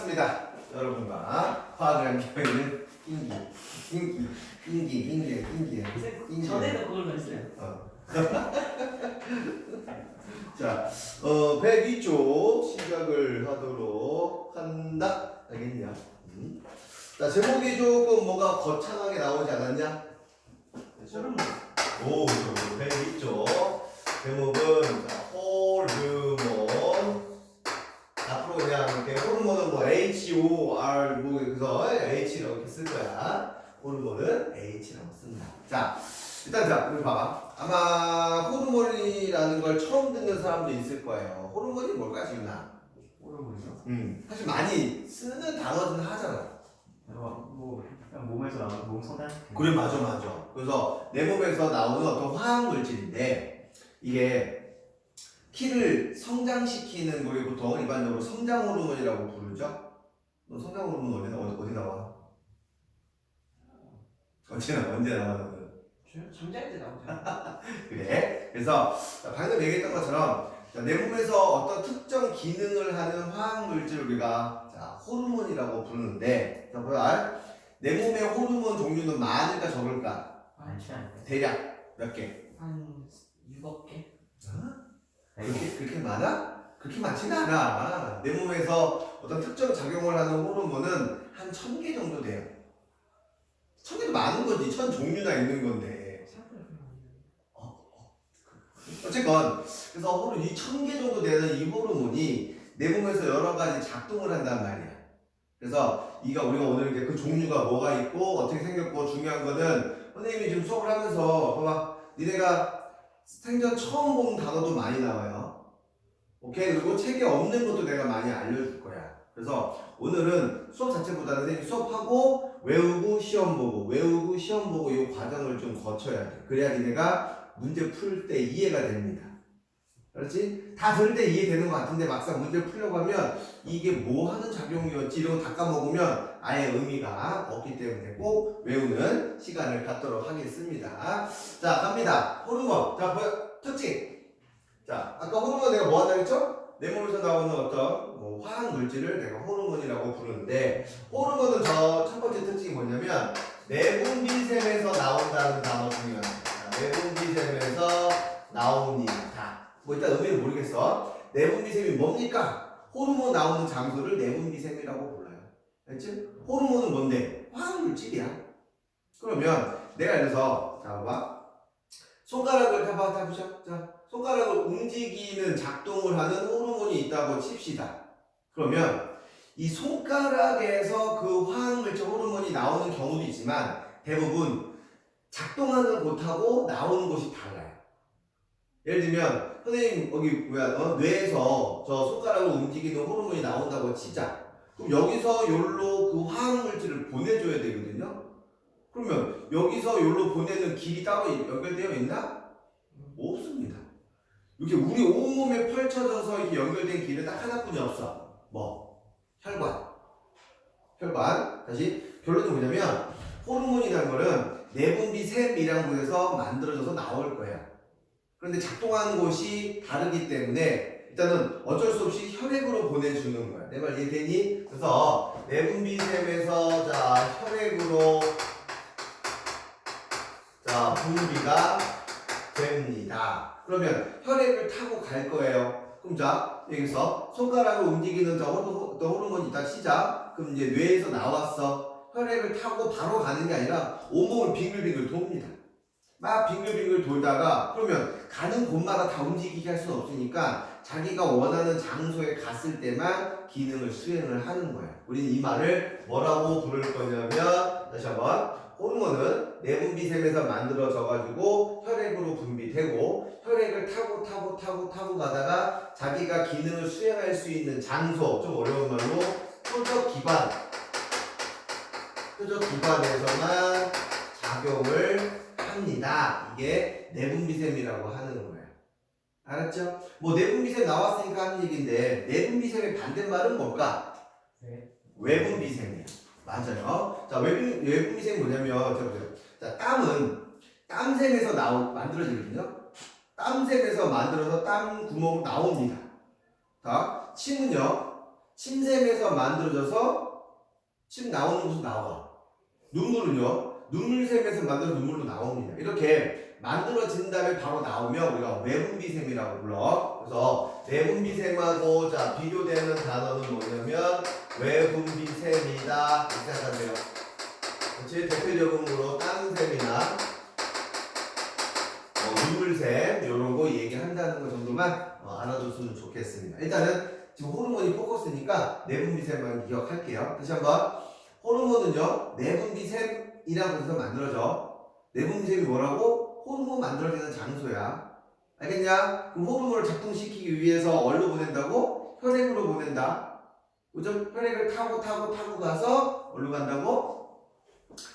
반갑습니다. 여러분과 화학을 함께하는 낑기. 전에도 그걸로 했어요. 자, 102쪽 시작을 하도록 한다. 알겠냐? 자, 제목이 조금 뭐가 거창하게 나오지 않았냐? 그렇죠? 오, 102쪽 제목은 호르몬. 앞으로 그냥 이렇게 호르몬은 뭐 HOR 뭐 그래서 H라고 이렇게 쓸 거야. 호르몬은 H라고 쓴다. 자, 일단 자, 여기 봐봐. 아마 호르몬이라는 걸 처음 듣는 사람도 있을 거예요. 호르몬이 뭘까, 지훈아? 호르몬이요? 사실 많이 쓰는 단어들은 하잖아. 뭐 그냥 몸에서 나오는 몸 성단. 그래, 맞아. 그래서 내 몸에서 나오는 어떤 화학 물질인데 이게 키를 성장시키는 걸 보통 일반적으로 성장 호르몬이라고 부르죠. 너 성장 호르몬 어디 나와? 언제 나와 너는? 잠잘 때 나오잖아. 그래. 그래서 방금 얘기했던 것처럼 내 몸에서 어떤 특정 기능을 하는 화학 물질을 우리가 호르몬이라고 부르는데, 자, 보자. 내 몸의 호르몬 종류는 많을까 적을까? 많지 않아요. 대략 몇 개? 한 6억 개? 그렇게 많아? 그렇게 많지는 않아. 내 몸에서 어떤 특정 작용을 하는 호르몬은 한 1000개 정도 돼요. 1000개도 많은 거지. 1000 종류나 있는 건데. 어쨌건 그래서 이 1000개 정도 되는 이 호르몬이 내 몸에서 여러 가지 작동을 한단 말이야. 그래서 우리가 오늘 이제 그 종류가 뭐가 있고 어떻게 생겼고, 중요한 거는 선생님이 지금 수업을 하면서 봐봐, 니네가 생전 처음 본 단어도 많이 나와요. 오케이? 그리고 책에 없는 것도 내가 많이 알려줄 거야. 그래서 오늘은 수업 자체보다는 선생님이 수업하고 외우고 시험 보고 이 과정을 좀 거쳐야 돼. 그래야 니네가 문제 풀 때 이해가 됩니다. 그렇지? 다 들을 때 이해되는 것 같은데 막상 문제를 풀려고 하면 이게 뭐 하는 작용이었지 이런 거 다 까먹으면 아예 의미가 없기 때문에 꼭 외우는 시간을 갖도록 하겠습니다. 자, 갑니다. 호르몬. 자, 특징. 자, 아까 호르몬 내가 뭐 한다고 했죠? 내 몸에서 나오는 어떤 화학 물질을 내가 호르몬이라고 부르는데, 호르몬은 저 첫 번째 특징이 뭐냐면 내분비샘에서 나온다는 단어 중요합니다. 내분비샘에서 나옵니다. 뭐 일단 의미는 모르겠어. 내분비샘이 뭡니까? 호르몬 나오는 장소를 내분비샘이라고 불러요. 알지? 호르몬은 뭔데? 화학물질이야. 그러면 내가 예를 들어서 자, 봐봐. 손가락을 잡으셔. 자, 손가락을 움직이는 작동을 하는 호르몬이 있다고 칩시다. 그러면 이 손가락에서 그 화학물질 호르몬이 나오는 경우도 있지만 대부분 작동하는 곳하고 나오는 곳이 달라요. 예를 들면 선생님 여기 뇌에서 저 손가락을 움직이는 호르몬이 나온다고 치자. 그럼 여기서 여기로 그 화학물질을 보내줘야 되거든요. 그러면 여기서 여기로 보내는 길이 따로 연결되어 있나? 없습니다. 이렇게 우리 온몸에 펼쳐져서 이렇게 연결된 길은 딱 하나뿐이 없어. 뭐? 혈관. 다시 결론은 뭐냐면 호르몬이라는 거는 내분비샘이라는 곳에서 만들어져서 나올 거예요. 그런데 작동하는 곳이 다르기 때문에 일단은 어쩔 수 없이 혈액으로 보내주는 거야. 내 말 이해되니? 그래서 내분비샘에서 혈액으로 분비가 됩니다. 그러면 혈액을 타고 갈 거예요. 그럼 자, 여기서 손가락을 움직이는 호르몬이 있다 치자. 그럼 이제 뇌에서 나왔어. 혈액을 타고 바로 가는 게 아니라 온몸을 빙글빙글 돕니다. 막 빙글빙글 돌다가 그러면 가는 곳마다 다 움직이게 할 수는 없으니까 자기가 원하는 장소에 갔을 때만 기능을 수행을 하는 거야. 우리는 이 말을 뭐라고 부를 거냐면, 다시 한번, 호르몬은 내분비샘에서 만들어져 가지고 혈액으로 분비되고 혈액을 타고 가다가 자기가 기능을 수행할 수 있는 장소, 좀 어려운 말로 표적 기관에서만 작용을 합니다. 이게 내분비샘이라고 하는 거예요. 알았죠? 뭐 내분비샘 나왔으니까 하는 얘기인데 내분비샘의 반대말은 뭘까? 외분비샘이야. 맞아요. 자, 외분비샘이 뭐냐면 자, 땀은 땀샘에서 만들어지거든요. 땀샘에서 만들어서 땀 구멍으로 나옵니다. 자, 침은요. 침샘에서 만들어져서 침 나오는 곳으로 나와. 눈물은요, 눈물샘에서 만들어 눈물로 나옵니다. 이렇게 만들어진 다음에 바로 나오면 우리가 외분비샘이라고 불러. 그래서 외분비샘하고 자 비교되는 단어는 뭐냐면 외분비샘이다 이렇게 생각하세요. 제일 대표적으로 땀샘이나 눈물샘 이런 거 얘기한다는 거 정도만 알아줬으면 좋겠습니다. 일단은 지금 호르몬이 포커스니까 내분비샘만 기억할게요. 다시 한번 호르몬은요 내분비샘이라고 해서 만들어져. 내분비샘이 뭐라고? 호르몬 만들어지는 장소야. 알겠냐? 그럼 호르몬을 작동시키기 위해서 어디로 보낸다고? 혈액으로 보낸다. 그죠? 혈액을 타고 가서 어디로 간다고?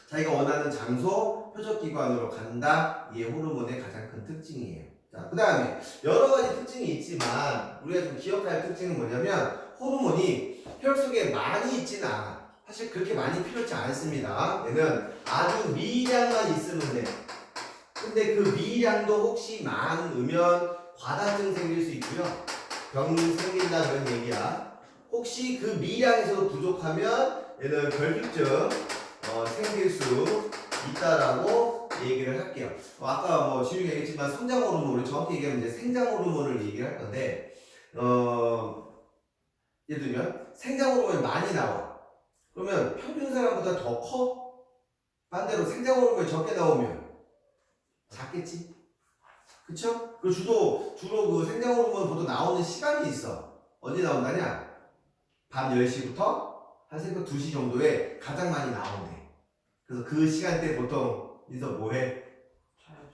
자기가 원하는 장소, 표적기관으로 간다. 이게 호르몬의 가장 큰 특징이에요. 자, 그 다음에 여러 가지 특징이 있지만 우리가 좀 기억할 특징은 뭐냐면 호르몬이 혈 속에 많이 있지는 않아. 사실 그렇게 많이 필요치 않습니다. 얘는 아주 미량만 있으면 돼. 근데 그 미량도 혹시 많으면 과다증 생길 수 있고요. 병 생긴다 그런 얘기야. 혹시 그 미량에서도 부족하면 얘는 결핍증 생길 수 있다라고 얘기를 할게요. 아까 뭐 지금 얘기했지만 성장 호르몬, 우리 정확히 얘기하면 이제 생장 호르몬을 얘기를 할 건데, 예를 들면 생장 호르몬이 많이 나와. 그러면 평균 사람보다 더 커? 반대로 생장 호르몬이 적게 나오면 작겠지? 그쵸? 그 주로 그 생장 호르몬 보통 나오는 시간이 있어. 언제 나온다냐? 밤 10시부터 한 새벽 2시 정도에 가장 많이 나온대. 그래서 그 시간대 보통 민서 뭐해?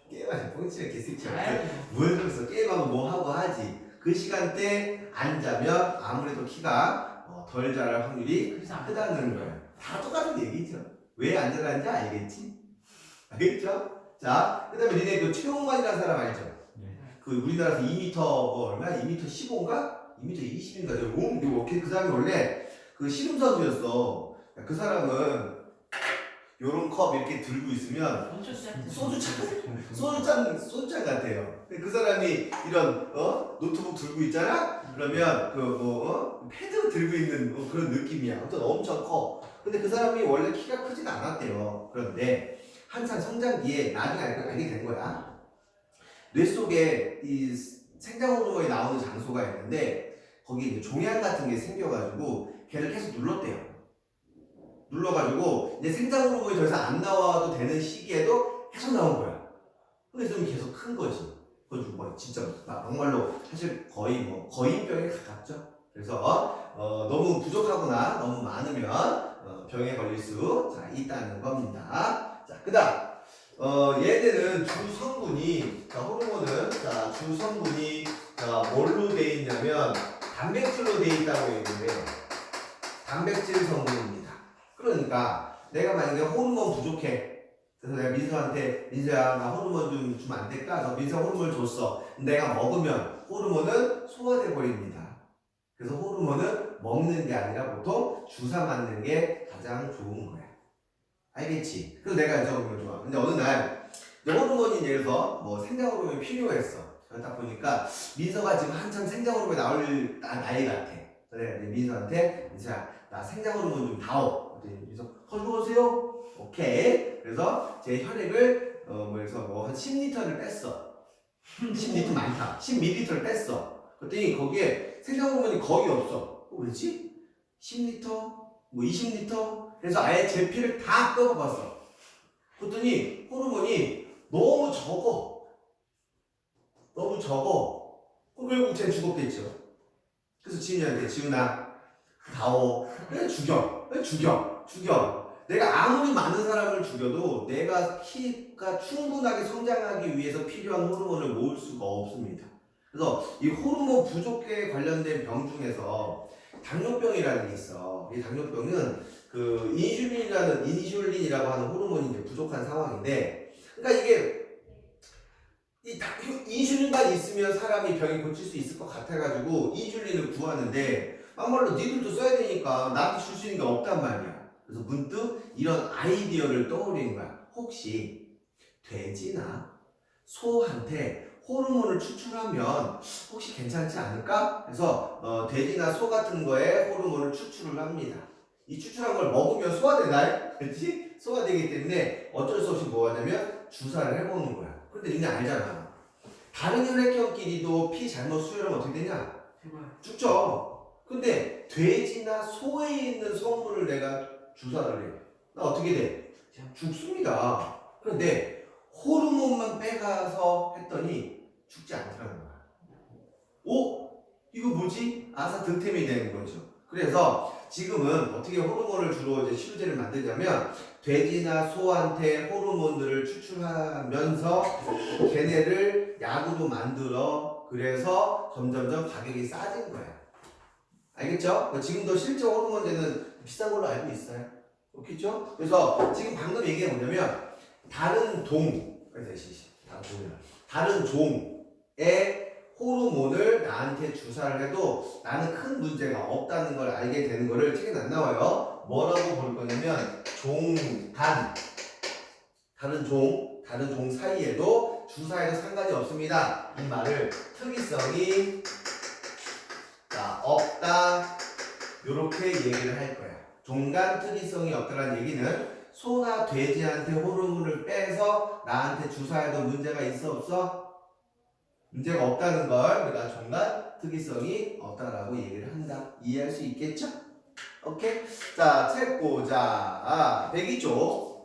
게임하지. 뻥치네 개새끼야. 뭘 그랬어? 게임하고 뭐 하고 하지. 그 시간대 안 자면 아무래도 키가 덜 자랄 확률이 크다는 거예요. 다 똑같은 얘기죠. 왜 안 자라는지 알겠지? 알겠죠? 자, 그 다음에 니네 그 최홍만이라는 사람 알죠? 네. 그 우리나라에서 2m 뭐 얼마야? 2m 15인가? 2m 20인가? 그 사람이 원래 그 씨름 선수였어. 그 사람은 요런 컵 이렇게 들고 있으면 소주잔 같아요. 근데 그 사람이 이런 노트북 들고 있잖아. 그러면 그 패드 들고 있는 그런 느낌이야. 아무튼 엄청 커. 근데 그 사람이 원래 키가 크진 않았대요. 그런데 한참 성장기에 나중에 알게 된 거야. 뇌 속에 이 생장 호르몬이 나오는 장소가 있는데 거기 이제 종양 같은 게 생겨가지고 걔를 계속 눌렀대요. 눌러가지고 이제 생장 호르몬이 더 이상 안 나와도 되는 시기에도 계속 나온 거야. 그래서 계속 큰 거지. 그래서 뭐 진짜 정말로 사실 거의 뭐 거인병에 가깝죠. 그래서 너무 부족하거나 너무 많으면 병에 걸릴 수 있다는 겁니다. 자, 그다음 얘들은 주 성분이 호르몬은 주 성분이 뭘로 돼 있냐면 단백질로 돼 있다고 얘기를 해요. 단백질 성분입니다. 그러니까 내가 만약에 호르몬 부족해. 그래서 내가 민서야 나 호르몬 좀 주면 안 될까? 그래서 민서 호르몬을 줬어. 내가 먹으면 호르몬은 소화돼 버립니다. 그래서 호르몬은 먹는 게 아니라 보통 주사 맞는 게 가장 좋은 거야. 알겠지? 그래서 내가 이제 호르몬을 좋아. 근데 어느 날 호르몬이 예를 들어서 뭐 생장 호르몬이 필요했어. 그러다 보니까 민서가 지금 한참 생장 호르몬이 나올 나이 같아. 그래서 내가 민서한테 민서야 나 생장 호르몬 좀 다오. 그래서 가져오세요. 오케이. 그래서 제 혈액을 한 10리터를 뺐어. 10리터 많다. 10ml를 뺐어. 그랬더니 거기에 생장 호르몬이 거의 없어. 왜지? 10리터? 뭐 20리터? 그래서 아예 제 피를 다 빼어봤어. 그랬더니 호르몬이 너무 적어. 너무 적어. 결국 쟤 죽었겠죠. 그래서 지은이한테 지은아 다오. 그래 죽여. 내가 아무리 많은 사람을 죽여도 내가 키가 충분하게 성장하기 위해서 필요한 호르몬을 모을 수가 없습니다. 그래서 이 호르몬 부족에 관련된 병 중에서 당뇨병이라는 게 있어. 이 당뇨병은 그 인슐린이라고 하는 호르몬이 이제 부족한 상황인데, 그러니까 이게 인슐린만 있으면 사람이 병이 고칠 수 있을 것 같아가지고 인슐린을 구하는데 막말로 니들도 써야 되니까 나한테 줄 수 있는 게 없단 말이야. 그래서 문득 이런 아이디어를 떠올린 거야. 혹시 돼지나 소한테 호르몬을 추출하면 혹시 괜찮지 않을까? 그래서 돼지나 소 같은 거에 호르몬을 추출을 합니다. 이 추출한 걸 먹으면 소화되나요? 그렇지? 소화되기 때문에 어쩔 수 없이 뭐 하냐면 주사를 해보는 거야. 근데 니네 알잖아. 다른 혈액형끼리도 피 잘못 수혈하면 어떻게 되냐? 제발. 죽죠. 근데 돼지나 소에 있는 성분을 내가 주사를 해. 나 어떻게 돼? 죽습니다. 그런데 호르몬만 빼가서 했더니 죽지 않더라는 거야. 오? 이거 뭐지? 아사드템이 되는 거죠. 그래서 지금은 어떻게 호르몬을 주로 이제 치료제를 만들자면 돼지나 소한테 호르몬들을 추출하면서 걔네를 약으로 만들어 그래서 점점점 가격이 싸진 거야. 알겠죠? 지금도 실제 호르몬제는 비싼 걸로 알고 있어요. 그렇겠죠? 그래서 지금 방금 얘기해 보자면 다른 다른 종의 호르몬을 나한테 주사를 해도 나는 큰 문제가 없다는 걸 알게 되는 거를 책에 안 나와요. 뭐라고 볼 거냐면 다른 종 사이에도 주사해도 상관이 없습니다. 이 말을 특이성이 없다 요렇게 얘기를 할 거야. 종간 특이성이 없다는 얘기는 소나 돼지한테 호르몬을 빼서 나한테 주사해도 문제가 있어 없어? 문제가 없다는 걸 우리가 종간 특이성이 없다라고 얘기를 한다. 이해할 수 있겠죠? 오케이? 자, 책 보자. 102쪽.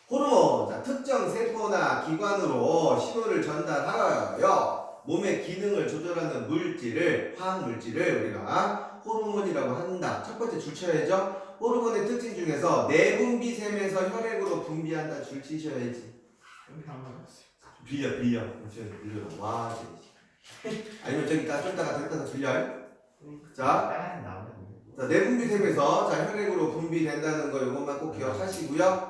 호르몬, 자, 특정 세포나 기관으로 신호를 전달하여 몸의 기능을 조절하는 물질을, 화학물질을 우리가 호르몬이라고 한다. 첫 번째 줄 쳐야죠. 호르몬의 특징 중에서 내분비샘에서 혈액으로 분비한다. 줄 치셔야지. 여기 안 맞았어요. 빌려. 와, 아니면 저기 좀 이따가 됐다가 빌려. 자, 내분비샘에서 자, 혈액으로 분비된다는 거 이것만 꼭 기억하시고요.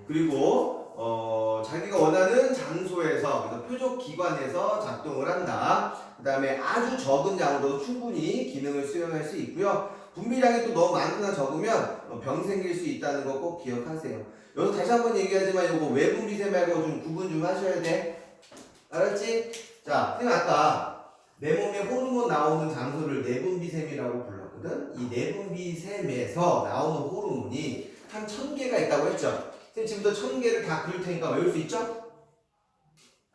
그리고 자기가 원하는 장소에서 그래서 표적 기관에서 작동을 한다. 그 다음에 아주 적은 양으로도 충분히 기능을 수행할 수 있고요. 분비량이 또 너무 많거나 적으면 병 생길 수 있다는 거 꼭 기억하세요. 여기서 다시 한번 얘기하지만 이거 외분비샘하고 좀 구분 좀 하셔야 돼. 알았지? 자, 선생님 아까 내 몸에 호르몬 나오는 장소를 내분비샘이라고 불렀거든. 이 내분비샘에서 나오는 호르몬이 한 1000개가 있다고 했죠. 선생님 지금부터 1000개를 다 그릴 테니까 외울 수 있죠?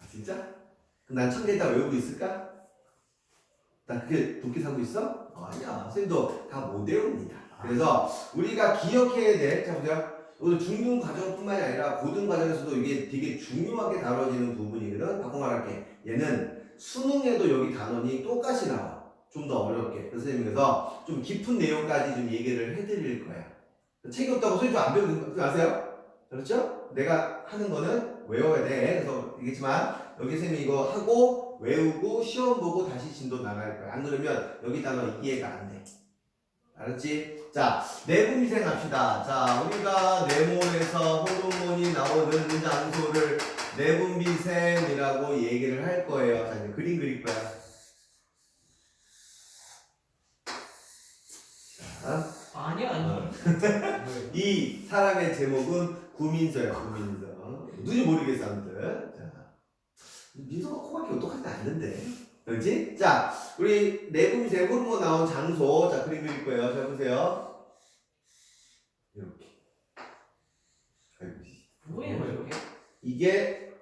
아 진짜? 그럼 난 1000개 다 외우고 있을까? 나 그게 도끼 사고 있어? 아니야. 선생님도 다 못 외웁니다. 그래서 우리가 기억해야 돼. 자 보세요. 오늘 중등 과정뿐만이 아니라 고등 과정에서도 이게 되게 중요하게 다뤄지는 부분이거든. 바꿔 말할게. 얘는 수능에도 여기 단원이 똑같이 나와. 좀 더 어렵게. 그래서 선생님께서 좀 깊은 내용까지 좀 얘기를 해드릴 거야. 책이 없다고 선생님 안 배우는 거 아세요? 그렇죠? 내가 하는 거는 외워야 돼. 그래서 얘기했지만 여기 선생님이 이거 하고 외우고 시험 보고 다시 진도 나갈 거야. 안 그러면 여기 단어 이해가 안 돼. 알았지? 자, 내분비샘 합시다. 자, 우리가 뇌몬에서 호르몬이 나오는 장소를 내분비샘이라고 얘기를 할 거예요. 자, 이제 그림 그릴 거야. 자, 아니야. 이 사람의 제목은 구민서야, 구민서. 누군지 모르겠어, 아무튼. 자, 민서가 코가 어떡하지 않는데. 그렇지? 자, 우리 내분비샘 호르몬 나온 장소. 자, 그림 그릴 거예요. 자, 보세요. 이렇게. 뭐예요 이게? 이게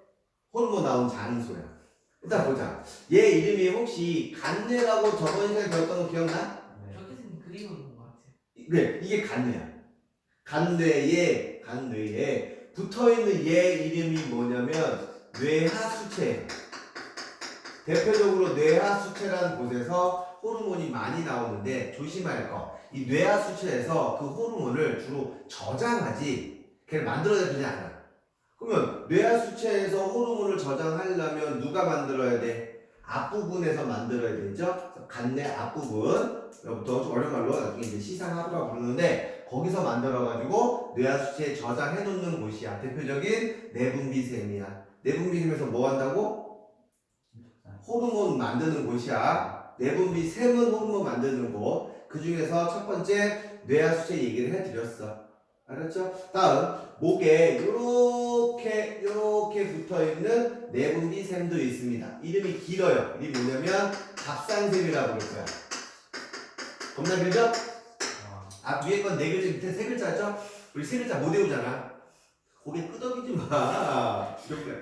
호르몬 나온 장소야. 일단 보자. 얘 이름이 혹시 간뇌라고 저번 시간에 배웠던 거 기억나? 저기서 그림은 본 것 같아요. 그래, 이게 간뇌야. 간뇌에 붙어있는 얘 이름이 뭐냐면 뇌하수체. 대표적으로 뇌하수체라는 곳에서 호르몬이 많이 나오는데 조심할 거. 이 뇌하수체에서 그 호르몬을 주로 저장하지 걔를 만들어내지 않아. 그러면 뇌하수체에서 호르몬을 저장하려면 누가 만들어야 돼? 앞부분에서 만들어야 되죠? 간뇌 앞부분. 여기부터 좀 어려운 말로 나중에 이제 시상하부라고 부르는데 거기서 만들어가지고 뇌하수체에 저장해 놓는 곳이야. 대표적인 내분비샘이야. 내분비샘에서 뭐 한다고? 호르몬 만드는 곳이야. 내분비샘은 호르몬 만드는 곳. 그 중에서 첫 번째 뇌하수체 얘기를 해드렸어. 알았죠? 다음 목에 요렇게 붙어있는 내분비샘도 있습니다. 이름이 길어요. 이름이 뭐냐면 갑상샘이라고 부를 거야. 겁나 길죠? 앞 위에 건 4글자, 밑에 3글자죠? 우리 3글자 못 외우잖아. 고개 끄덕이지 마.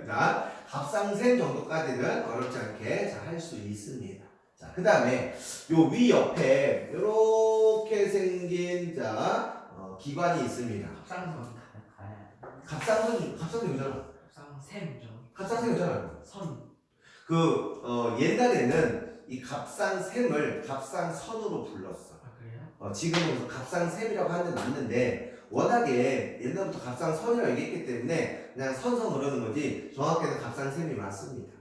자, 갑상샘 정도까지는 어렵지 않게 할 수 있습니다. 자, 그 다음에 요 위 옆에 요렇게 생긴 기관이 있습니다. 갑상선. 갑상선이잖아. 갑상샘죠. 갑상선이잖아. 선. 옛날에는 이 갑상샘을 갑상선으로 불렀어. 아 그래요? 지금은 갑상샘이라고 하는 데 맞는데 워낙에 옛날부터 갑상선이라고 얘기했기 때문에 그냥 선선 그러는 거지 정확히는 갑상샘이 맞습니다.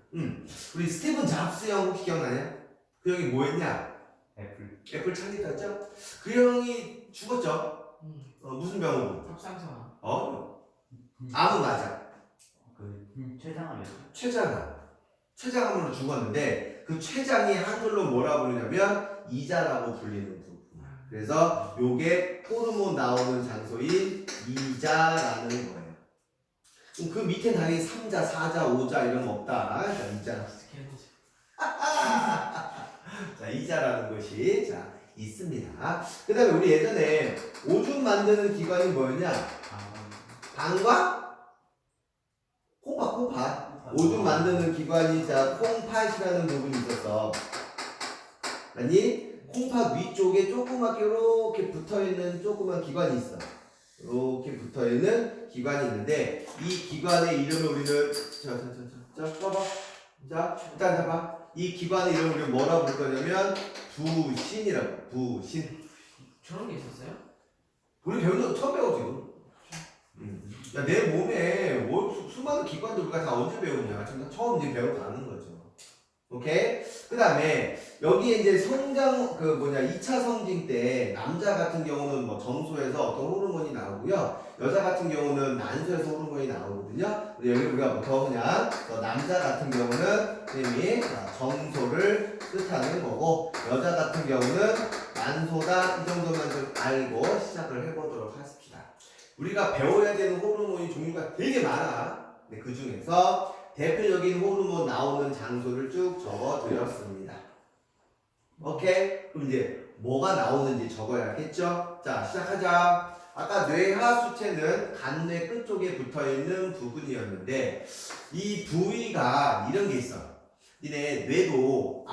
우리 스티븐 잡스 형 혹시 기억나냐? 그 형이 뭐 했냐? 애플 창립했죠? 그 형이 죽었죠? 무슨 병으로? 갑상선. 암은 맞아. 최장암이었어. 췌장암으로 죽었는데 그 췌장이 한글로 뭐라 부르냐면 이자라고 불리는 부분. 그래서 요게 호르몬 나오는 장소인 이자라는 거예요. 그럼 그 밑에 당연히 3자, 4자, 5자 이런 거 없다. 자, 이자. 자, 이자라는 것이 있습니다. 그 다음에 우리 예전에 오줌 만드는 기관이 뭐였냐? 방과 콩팥. 오줌 만드는 기관이 콩팥이라는 부분이 있었어. 아니 콩팥 위쪽에 조그맣게 이렇게 붙어있는 조그만 기관이 있어. 이렇게 붙어있는 기관이 있는데 이 기관의 이름을 우리는 봐봐. 자 일단 봐봐. 이 기관의 이름을 우리는 뭐라고 부를 거냐면 부신이라고. 부신. 저런 게 있었어요? 우리 배운 거 처음 배워 지금. 야, 내 몸에 수많은 기관들 우리가 다 언제 배우냐? 지금 처음 이제 배워가는 거죠. 오케이? 그 다음에 여기에 이제 성장 2차 성징 때 남자 같은 경우는 뭐 정소에서 어떤 호르몬이 나오고요. 여자 같은 경우는 난소에서 호르몬이 나오거든요. 여기 우리가 더 그냥 남자 같은 경우는 이미 정소를 뜻하는 거고 여자 같은 경우는 난소다 이 정도만 좀 알고 시작을 해보도록 하겠습니다. 우리가 배워야 되는 호르몬이 종류가 되게 많아. 근데 그 중에서 대표적인 호르몬 나오는 장소를 쭉 적어 드렸습니다. 오케이? 그럼 이제 뭐가 나오는지 적어야겠죠? 자, 시작하자. 아까 뇌하수체는 간뇌 끝쪽에 붙어있는 부분이었는데 이 부위가 이런 게 있어. 니네 뇌도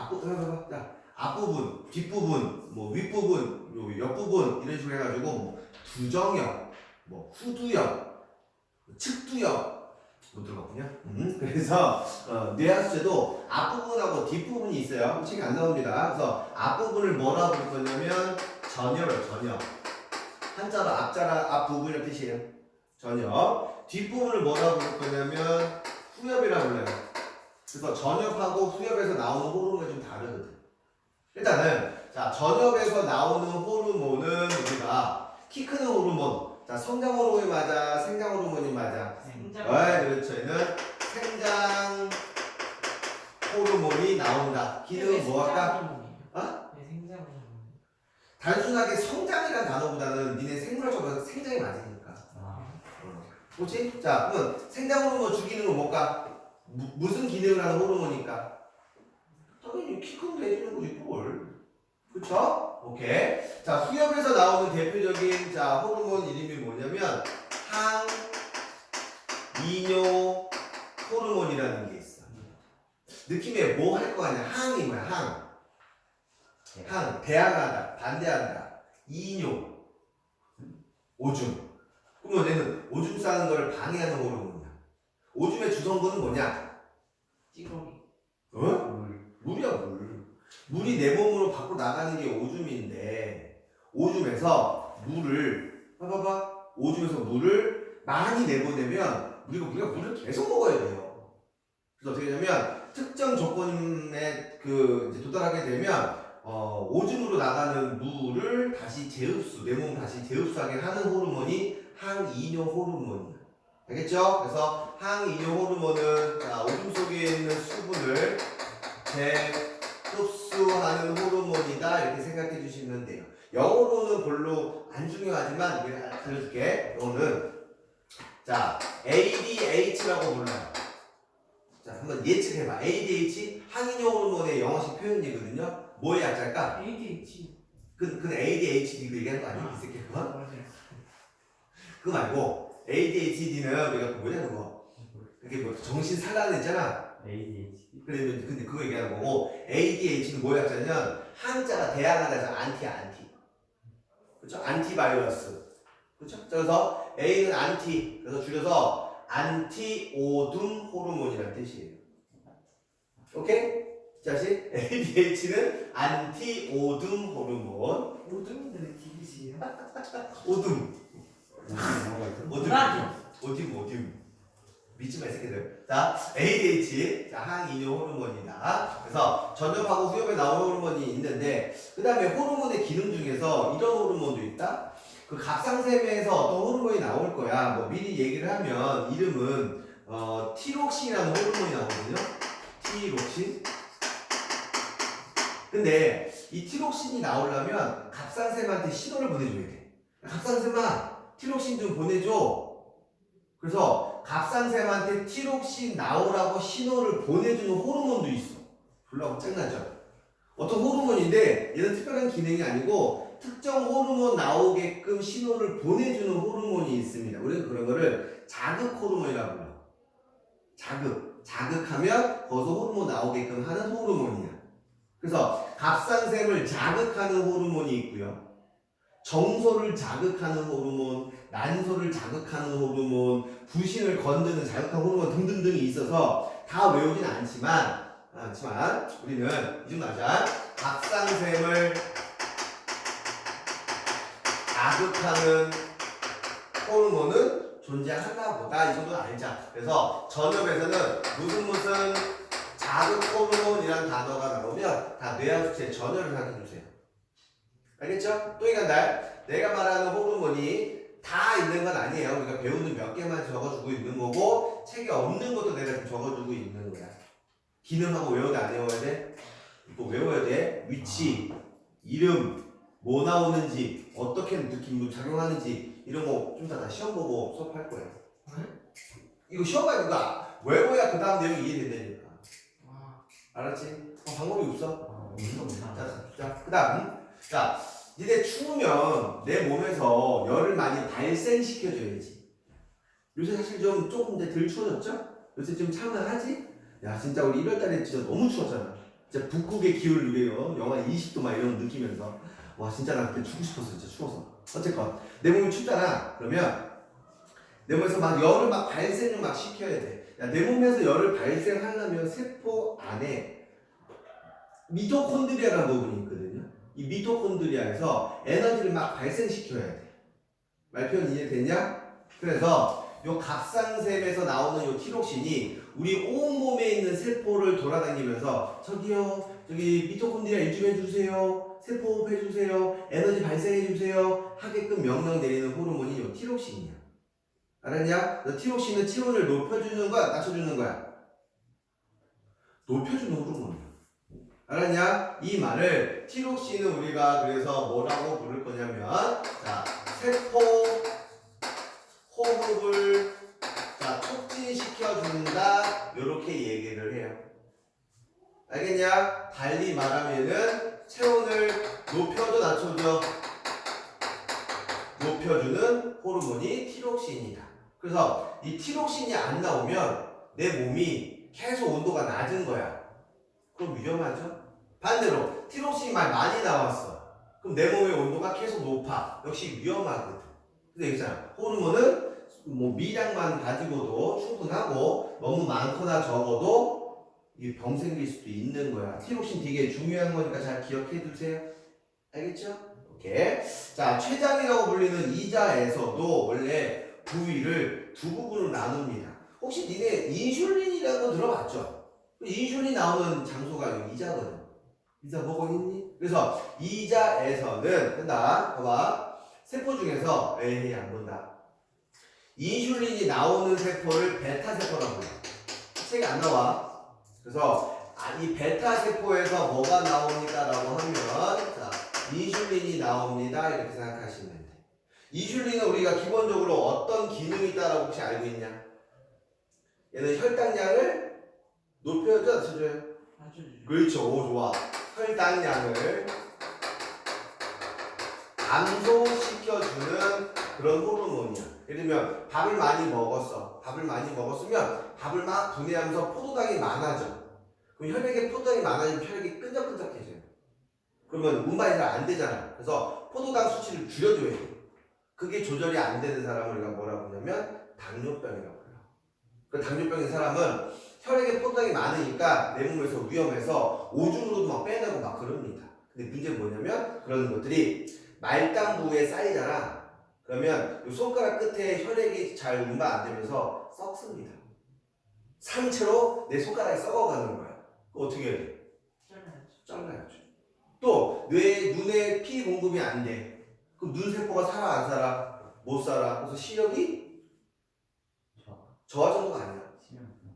앞부분, 뒷부분, 뭐 윗부분, 옆부분 이런 식으로 해가지고 뭐 두정역, 뭐 후두역, 측두역 못 들어봤군요. 그래서 뇌하수체도 앞부분하고 뒷부분이 있어요. 책이 안 나옵니다. 그래서 앞부분을 뭐라 부를 거냐면 전엽이에요. 전엽. 한자로 앞부분이라는 뜻이에요. 전엽. 뒷부분을 뭐라 부를 거냐면 후엽이라고 불러요. 그래서 전엽하고 후엽에서 나오는 호르몬이 좀 다르거든. 일단은 전엽에서 나오는 호르몬은 우리가 키 크는 호르몬. 성장 호르몬이 맞아, 생장 호르몬이 맞아. 그렇죠. 얘는 생장 호르몬이 나온다. 기능은 뭐 할까? 네, 생장 호르몬. 단순하게 성장이라는 단어보다는 니네 생물학적으로 생장이 맞으니까. 그렇지? 자, 그러면 생장 호르몬 주기능은 뭘까? 무슨 기능을 하는 호르몬일까? 당연히 키 큰 데 해주는 거지, 뭘. 그쵸? 오케이. 자, 수엽에서 나오는 대표적인 호르몬 이름이 뭐냐면 항이뇨 호르몬이라는 게 있어. 느낌에 뭐 할 거 아니야? 항이 뭐야? 항. 대항하다. 반대한다. 이뇨. 오줌. 그러면 얘는 오줌 싸는 걸 방해하는 호르몬이야. 오줌의 주성분은 뭐냐? 찌꺼기. 물이야, 물. 물이 내 몸으로 밖으로 나가는 게 오줌인데 오줌에서 물을 오줌에서 물을 많이 내보내면 우리가 물을 계속 먹어야 돼요. 그래서 어떻게 되냐면 특정 조건에 이제 도달하게 되면 오줌으로 나가는 물을 다시 내 몸 다시 재흡수하게 하는 호르몬이 항이뇨 호르몬이야. 알겠죠? 그래서 항이뇨 호르몬은 오줌 속에 있는 수분을 재흡수 발주하는 호르몬이다 이렇게 생각해 주시면 돼요. 영어로는 별로 안 중요하지만 내가 알려줄게. 영어는 자 ADH라고 불러요. 자 한번 예측해봐. ADH 항인효 호르몬의 영어식 표현이거든요. 뭐의 약자일까? ADHD. 그 ADHD도 얘기하는 거 아니야? 이 새끼 그거? 맞아요. 그거 말고 ADHD는 우리가 뭐냐 그거 그게 뭐 정신 산란 있잖아. ADHD. 그러면 근데 그거 얘기하는 거고 ADH는 뭐의 약자냐면 한자가 대항하다 해서 안티 그렇죠? 안티바이러스 그렇죠? 그래서 A는 안티 그래서 줄여서 안티오둠 호르몬이라는 뜻이에요. 오케이? 다시 ADH는 안티오둠 호르몬. 오줌인데 왜 TBC예요? 오둠 뭐가 있어? 오줌 믿지 마 이 새끼들. 자 ADH 자 항이뇨 호르몬이다. 그래서 전염하고 후염에 나오는 호르몬이 있는데 그 다음에 호르몬의 기능 중에서 이런 호르몬도 있다. 그 갑상샘에서 어떤 호르몬이 나올 거야. 뭐 미리 얘기를 하면 이름은 티록신이라는 호르몬이 나오거든요. 티록신. 근데 이 티록신이 나오려면 갑상샘한테 신호를 보내줘야 돼. 갑상샘아 티록신 좀 보내줘. 그래서 갑상샘한테 티록신 나오라고 신호를 보내주는 호르몬도 있어. 별로 짱나죠? 어떤 호르몬인데 얘는 특별한 기능이 아니고 특정 호르몬 나오게끔 신호를 보내주는 호르몬이 있습니다. 우리는 그런 거를 자극 호르몬이라고 불러. 자극하면 거기서 호르몬 나오게끔 하는 호르몬이야. 그래서 갑상샘을 자극하는 호르몬이 있고요. 정소를 자극하는 호르몬, 난소를 자극하는 호르몬, 부신을 건드는 자극한 호르몬 등등등이 있어서 다 외우진 않지만 우리는 이 정도 하자. 갑상샘을 자극하는 호르몬은 존재하나 보다 이 정도는 알자. 그래서 전염에서는 무슨 자극 호르몬이라는 단어가 나오면 다 뇌하수체 전열을 생각해 주세요. 알겠죠? 또 이간다. 내가 말하는 호르몬이 다 있는 건 아니에요. 우리가 배우는 몇 개만 적어주고 있는 거고 책에 없는 것도 내가 좀 적어주고 있는 거야. 기능하고 외워야 돼? 안 외워야 돼? 이거 외워야 돼. 위치, 이름, 뭐 나오는지, 어떻게 느낌으로 작용하는지 이런 거 좀 다 시험 보고 수업할 거예요. 이거 시험 봐야 외워야 그 다음 내용 이해된다니까. 알았지? 방법이 없어. 자, 그 다음. 자, 니네 추우면 내 몸에서 열을 많이 발생시켜줘야지. 요새 사실 조금 이제 덜 추워졌죠? 요새 좀 참을하지? 야, 진짜 우리 1월달에 진짜 너무 추웠잖아. 진짜 북극의 기후를 누려요. 영하 20도 막 이런 거 느끼면서. 와, 진짜 나 그때 죽고 싶었어. 진짜 추워서. 어쨌건, 내 몸이 춥잖아. 그러면 내 몸에서 막 열을 막 발생을 막 시켜야 돼. 야, 내 몸에서 열을 발생하려면 세포 안에 미토콘드리아라는 부분이 있거든요. 이 미토콘드리아에서 에너지를 막 발생시켜야 돼. 말 표현 이해됐냐? 그래서 요 갑상샘에서 나오는 요 티록신이 우리 온몸에 있는 세포를 돌아다니면서 저기요, 저기 미토콘드리아 일 좀 해주세요. 세포 호흡 해주세요. 에너지 발생해주세요. 하게끔 명령 내리는 호르몬이 요 티록신이야. 알았냐? 너 티록신은 체온을 높여주는 거야? 낮춰주는 거야? 높여주는 호르몬이야. 알았냐? 이 말을 티록신은 우리가 그래서 뭐라고 부를 거냐면 자 세포 호흡을 자 촉진시켜준다 이렇게 얘기를 해요. 알겠냐? 달리 말하면은 체온을 높여줘 낮춰줘? 높여주는 호르몬이 티록신이다. 그래서 이 티록신이 안 나오면 내 몸이 계속 온도가 낮은 거야. 그럼 위험하죠? 반대로 티록신이 많이 나왔어. 그럼 내 몸의 온도가 계속 높아. 역시 위험하거든. 근데 있잖아. 호르몬은 뭐 미량만 가지고도 충분하고 너무 많거나 적어도 이 병 생길 수도 있는 거야. 티록신 되게 중요한 거니까 잘 기억해 두세요. 알겠죠? 오케이. 자, 췌장이라고 불리는 이자에서도 원래 부위를 두 부분으로 나눕니다. 혹시 니네 인슐린이라는 거 들어봤죠? 인슐린 나오는 장소가 여기 이자거든. 이자 보고 있니? 그래서 이자에서는 된다. 봐봐. 세포 중에서 에이 안 본다. 인슐린이 나오는 세포를 베타 세포라고 불러. 책에 안 나와. 그래서 이 베타 세포에서 뭐가 나옵니까라고 하면 자, 인슐린이 나옵니다. 이렇게 생각하시면 돼. 인슐린은 우리가 기본적으로 어떤 기능이 있다라고 혹시 알고 있냐? 얘는 혈당량을 높여줘, 낮춰줘요? 맞춰주죠. 그렇죠. 오, 좋아. 혈당량을 감소시켜주는 그런 호르몬이야. 예를 들면 밥을 많이 먹었어. 밥을 많이 먹었으면 밥을 막 분해하면서 포도당이 많아져. 그럼 혈액에 포도당이 많아지면 혈액이 끈적끈적해져요. 그러면 운반이 잘 안 되잖아. 그래서 포도당 수치를 줄여줘야 돼. 그게 조절이 안 되는 사람을 우리가 뭐라고 하냐면 당뇨병이라고 해요. 그 당뇨병인 사람은 혈액에 포도당이 많으니까 내 몸에서 위험해서 오줌으로도 막 빼내고 막 그럽니다. 근데 문제는 뭐냐면 그런 것들이 말단 부위에 쌓이잖아. 그러면 이 손가락 끝에 혈액이 잘 운반 안 되면서 썩습니다. 상체로 내 손가락이 썩어가는 거야. 그거 어떻게 해야 돼? 잘라야죠. 잘라야죠. 또 눈에 피 공급이 안 돼. 그럼 눈세포가 살아 안 살아? 못 살아. 그래서 시력이 저하 정도가 아니야.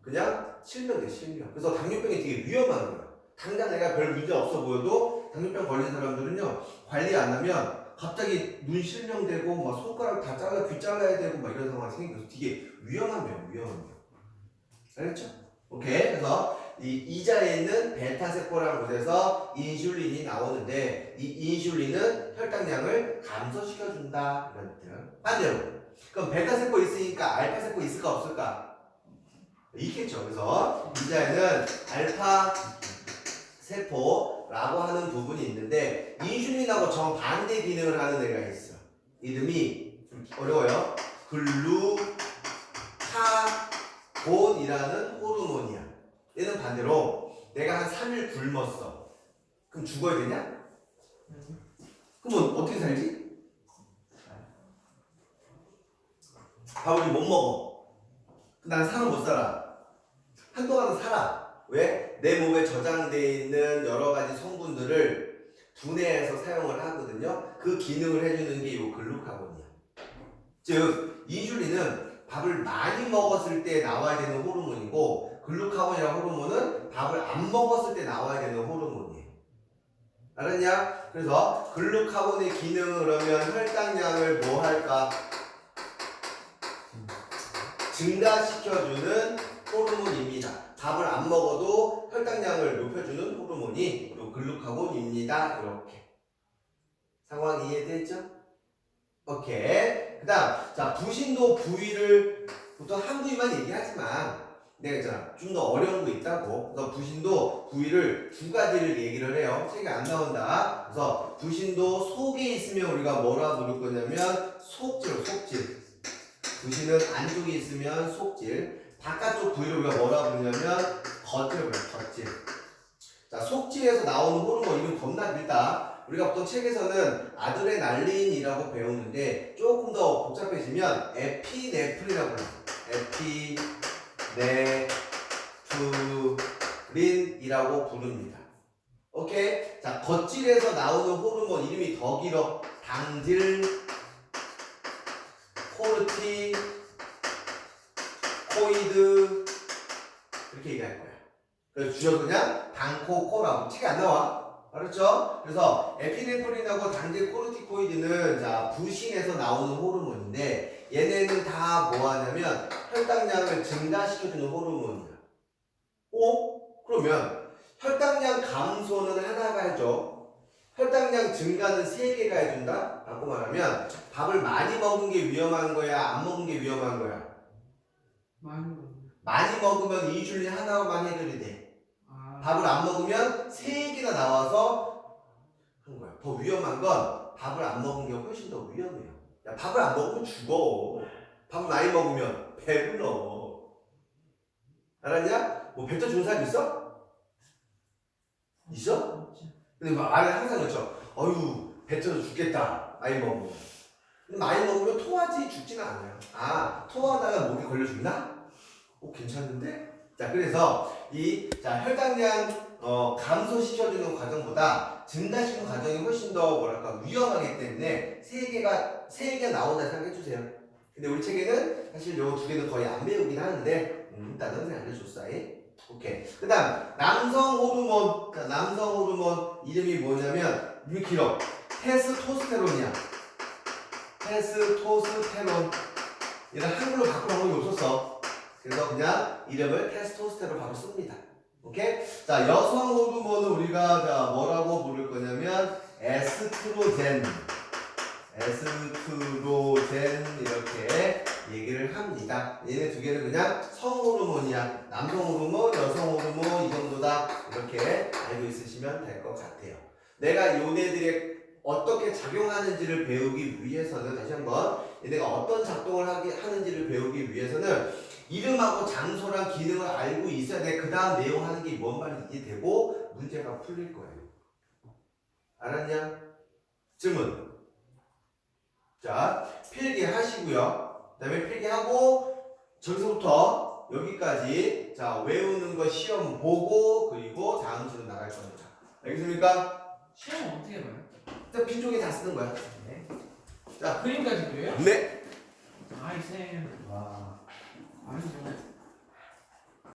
그냥 실명돼, 실명. 그래서 당뇨병이 되게 위험한 거야. 당장 내가 별 문제 없어 보여도 당뇨병 걸린 사람들은요, 관리 안 하면 갑자기 눈 실명되고 막 손가락 다 잘라, 귀 잘라야 되고 막 이런 상황이 생겨서 되게 위험한 병, 위험한 병. 알겠죠? 오케이. 그래서 이 이자에 있는 베타세포라는 곳에서 인슐린이 나오는데 이 인슐린은 혈당량을 감소시켜준다. 이런 뜻. 반대로. 그럼 베타세포 있으니까 알파세포 있을까 없을까? 있겠죠. 그래서 이자에는 알파 세포라고 하는 부분이 있는데 인슐린하고 정반대 기능을 하는 애가 있어. 이름이 좀 어려워요. 글루카곤이라는 호르몬이야. 얘는 반대로 내가 한 3일 굶었어. 그럼 죽어야 되냐? 그러면 어떻게 살지? 밥을 못 먹어. 난 살아 못 살아. 한동안은 살아. 왜? 내 몸에 저장되어 있는 여러 가지 성분들을 분해해서 사용을 하거든요. 그 기능을 해주는 게 이 글루카곤이야. 즉, 인슐린은 밥을 많이 먹었을 때 나와야 되는 호르몬이고, 글루카곤이라는 호르몬은 밥을 안 먹었을 때 나와야 되는 호르몬이에요. 알았냐? 그래서 글루카곤의 기능은 그러면 혈당량을 뭐 할까? 증가시켜주는 호르몬입니다. 밥을 안 먹어도 혈당량을 높여주는 호르몬이 바로 글루카곤입니다. 이렇게. 상황 이해됐죠? 오케이. 그 다음, 자, 부신도 부위를 보통 한 부위만 얘기하지만 내가 있잖아. 좀 더 어려운 거 있다고. 그래서 부신도 부위를 두 가지를 얘기를 해요. 책에 안 나온다. 그래서 부신도 속에 있으면 우리가 뭐라 부를 거냐면 속질. 부신은 안쪽에 있으면 속질. 바깥쪽 부위를 우리가 뭐라 부르냐면 겉을 불러, 겉질. 자, 속질에서 나오는 호르몬 이름 겁나 길다. 우리가 보통 책에서는 아드레날린이라고 배우는데 조금 더 복잡해지면 에피네프린이라고 불러요. 에피네프린이라고 부릅니다. 오케이? 자, 겉질에서 나오는 호르몬 이름이 더 길어. 당질, 코르티코이드 이렇게 얘기할 거야. 그래서 줄여서 그냥 당코코라고 책에 안 나와. 알았죠? 그래서 에피네프린하고 당질 코르티코이드는 자 부신에서 나오는 호르몬인데 얘네는 다 뭐하냐면 혈당량을 증가시켜주는 호르몬이야. 그러면 혈당량 감소는 하나가 해줘. 혈당량 증가는 3개가 해준다? 라고 말하면 밥을 많이 먹은 게 위험한 거야? 안 먹은 게 위험한 거야? 많이 먹으면 인슐린 하나만 해결이 돼. 밥을 안 먹으면 3개나 나와서 하는 거야. 더 위험한 건 밥을 안 먹은 게 훨씬 더 위험해요. 야, 밥을 안 먹으면 죽어. 밥을 많이 먹으면 배불러. 알았냐? 뭐 뱉어 주는 사람 있어? 있어? 근데 말을 항상 그렇죠. 어휴, 뱉어서 죽겠다. 많이 먹으면. 근데 많이 먹으면 토하지 죽지는 않아요. 아, 토하다가 목에 걸려 죽나? 괜찮은데? 자, 그래서 자, 혈당량 감소시켜주는 과정보다 증가시키는 과정이 훨씬 더 뭐랄까 위험하기 때문에 3개 나온다 생각해주세요. 근데 우리 책에는 사실 요 2개는 거의 안 배우긴 하는데 일단은 그냥 알려줬어요. 오케이. 그 다음 남성 호르몬. 자, 남성 호르몬 이름이 뭐냐면 이렇게 길어. 테스토스테론이야. 테스토스테론. 얘는 한글로 바꾸는 방법이 없었어. 그래서 그냥 이름을 테스토스테론 바로 씁니다. 오케이? 자, 여성 호르몬은 우리가 자, 뭐라고 부를 거냐면 에스트로겐. 에스트로겐 이렇게 얘기를 합니다. 얘네 두 개는 그냥 성호르몬이야. 남성 호르몬, 여성 호르몬 이 정도다. 이렇게 알고 있으시면 될 것 같아요. 내가 요네들의 어떻게 작용하는지를 배우기 위해서는 다시 한번 얘네가 어떤 작동을 하는지를 배우기 위해서는 이름하고 장소랑 기능을 알고 있어야 돼. 그 다음 내용 하는 게 뭔 말인지 이해되고 문제가 풀릴 거예요. 알았냐? 질문. 자, 필기하시고요. 그 다음에 필기하고 저기서부터 여기까지 자 외우는 거 시험 보고 그리고 다음 주로 나갈 겁니다. 알겠습니까? 시험 어떻게 봐요? 일단 빈종이 다 쓰는 거야. 네. 자, 그림까지 그려요? 네. 아이 쌤. 와. 아니죠.